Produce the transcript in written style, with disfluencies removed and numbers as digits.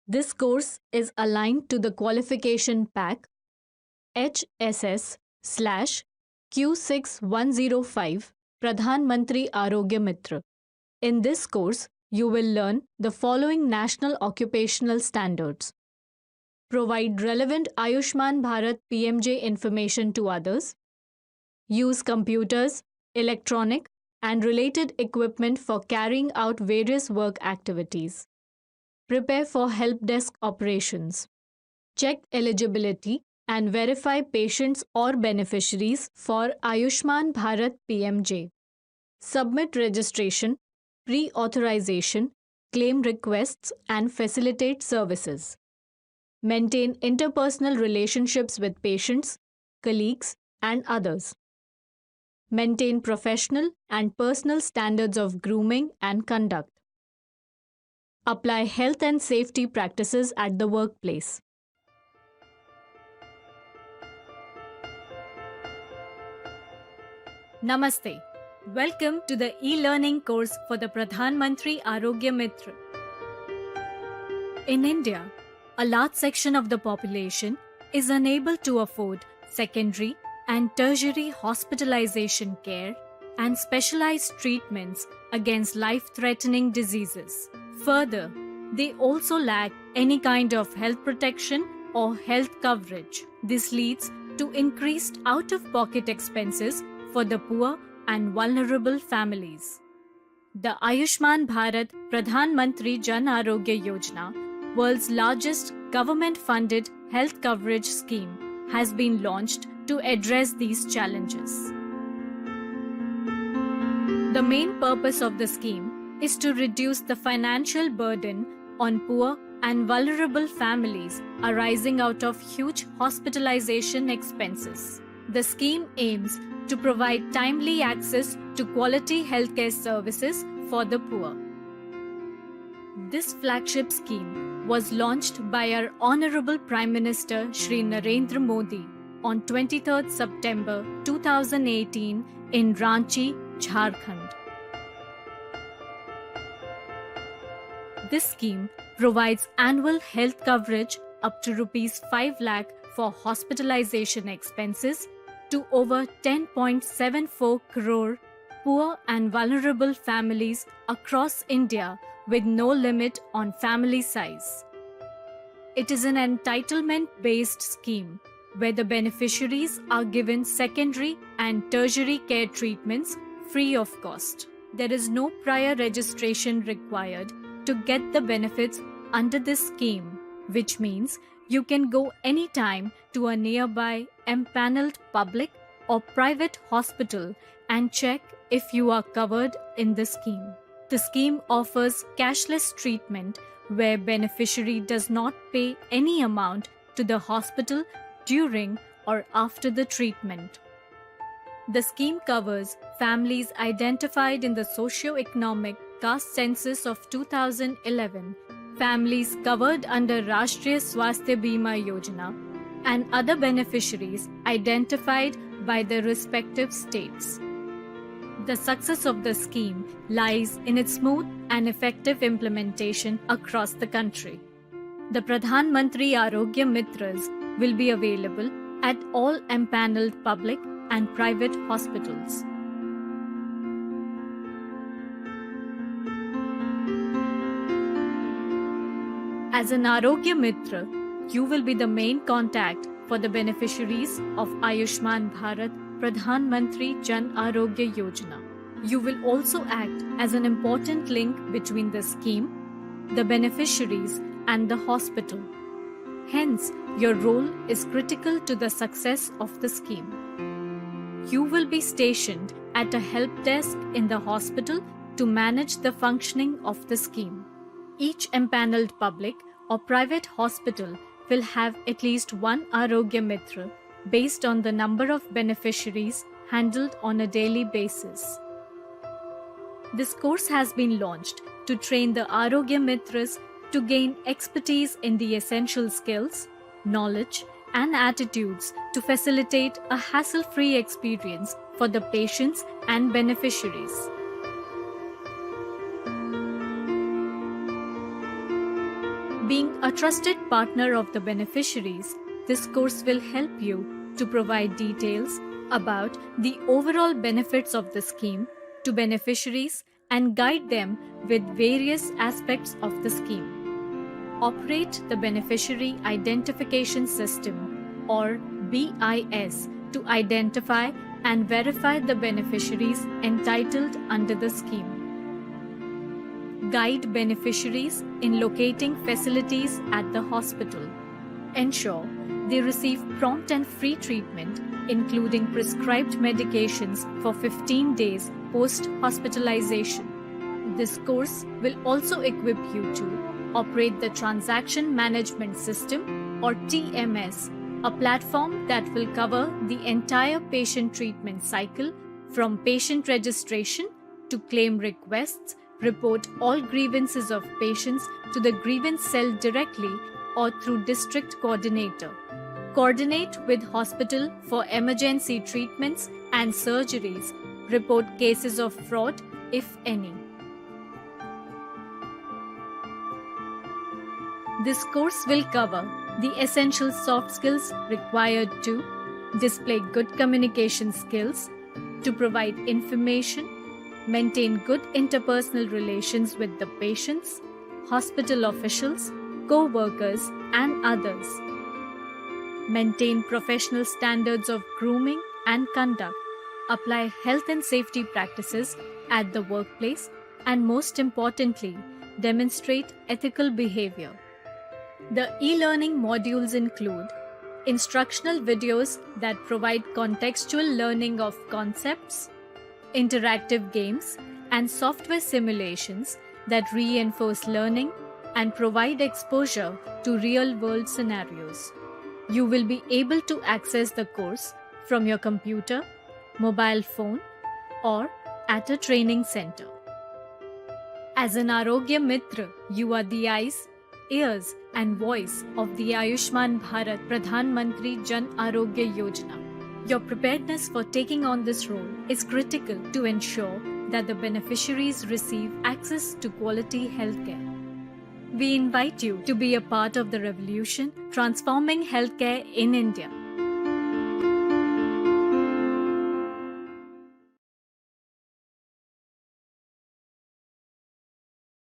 This course is aligned to the qualification pack HSS/Q6105 Pradhan Mantri Arogya Mitra. In this course, you will learn the following national occupational standards. Provide relevant Ayushman Bharat PMJ information to others. Use computers, electronic, and related equipment for carrying out various work activities. Prepare for help desk operations. Check eligibility and verify patients or beneficiaries for Ayushman Bharat PMJ. Submit registration, pre-authorization, claim requests, and facilitate services. Maintain interpersonal relationships with patients, colleagues, and others. Maintain professional and personal standards of grooming and conduct. Apply health and safety practices at the workplace. Namaste. Welcome to the e-learning course for the Pradhan Mantri Arogya Mitra. In India, a large section of the population is unable to afford secondary and tertiary hospitalization care and specialized treatments against life-threatening diseases. Further, they also lack any kind of health protection or health coverage. This leads to increased out-of-pocket expenses for the poor and vulnerable families. The Ayushman Bharat Pradhan Mantri Jan Arogya Yojana, world's largest government-funded health coverage scheme, has been launched to address these challenges. The main purpose of the scheme is to reduce the financial burden on poor and vulnerable families arising out of huge hospitalization expenses. The scheme aims to provide timely access to quality healthcare services for the poor. This flagship scheme was launched by our Honorable Prime Minister Shri Narendra Modi on 23rd September 2018 in Ranchi, Jharkhand. This scheme provides annual health coverage up to Rs 5 lakh for hospitalization expenses to over 10.74 crore poor and vulnerable families across India with no limit on family size. It is an entitlement-based scheme where the beneficiaries are given secondary and tertiary care treatments free of cost. There is no prior registration required to get the benefits under this scheme, which means you can go anytime to a nearby empaneled public or private hospital and check if you are covered in the scheme. The scheme offers cashless treatment where beneficiary does not pay any amount to the hospital during or after the treatment. The scheme covers families identified in the socio-economic caste census of 2011, families covered under Rashtriya Swasthya Bima Yojana, and other beneficiaries identified by their respective states. The success of the scheme lies in its smooth and effective implementation across the country. The Pradhan Mantri Arogya Mitras will be available at all empaneled public and private hospitals. As an Arogya Mitra, you will be the main contact for the beneficiaries of Ayushman Bharat Pradhan Mantri Jan Arogya Yojana. You will also act as an important link between the scheme, the beneficiaries, and the hospital. Hence, your role is critical to the success of the scheme. You will be stationed at a help desk in the hospital to manage the functioning of the scheme. Each empaneled public or private hospital will have at least one Arogya Mitra based on the number of beneficiaries handled on a daily basis. This course has been launched to train the Arogya Mitras to gain expertise in the essential skills, knowledge, and attitudes to facilitate a hassle-free experience for the patients and beneficiaries. Being a trusted partner of the beneficiaries, this course will help you to provide details about the overall benefits of the scheme to beneficiaries and guide them with various aspects of the scheme. Operate the Beneficiary Identification System or BIS to identify and verify the beneficiaries entitled under the scheme. Guide beneficiaries in locating facilities at the hospital. Ensure they receive prompt and free treatment, including prescribed medications for 15 days post-hospitalization. This course will also equip you to operate the Transaction Management System or TMS, a platform that will cover the entire patient treatment cycle from patient registration to claim requests, report all grievances of patients to the grievance cell directly or through district coordinator. Coordinate with hospital for emergency treatments and surgeries. Report cases of fraud, if any. This course will cover the essential soft skills required to display good communication skills, to provide information, maintain good interpersonal relations with the patients, hospital officials, co-workers, and others. Maintain professional standards of grooming and conduct. Apply health and safety practices at the workplace, and most importantly, demonstrate ethical behavior. The e-learning modules include instructional videos that provide contextual learning of concepts, interactive games, and software simulations that reinforce learning and provide exposure to real-world scenarios. You will be able to access the course from your computer, mobile phone, or at a training center. As an Arogya Mitra, you are the eyes, ears, and voice of the Ayushman Bharat Pradhan Mantri Jan Arogya Yojana. Your preparedness for taking on this role is critical to ensure that the beneficiaries receive access to quality healthcare. We invite you to be a part of the revolution transforming healthcare in India.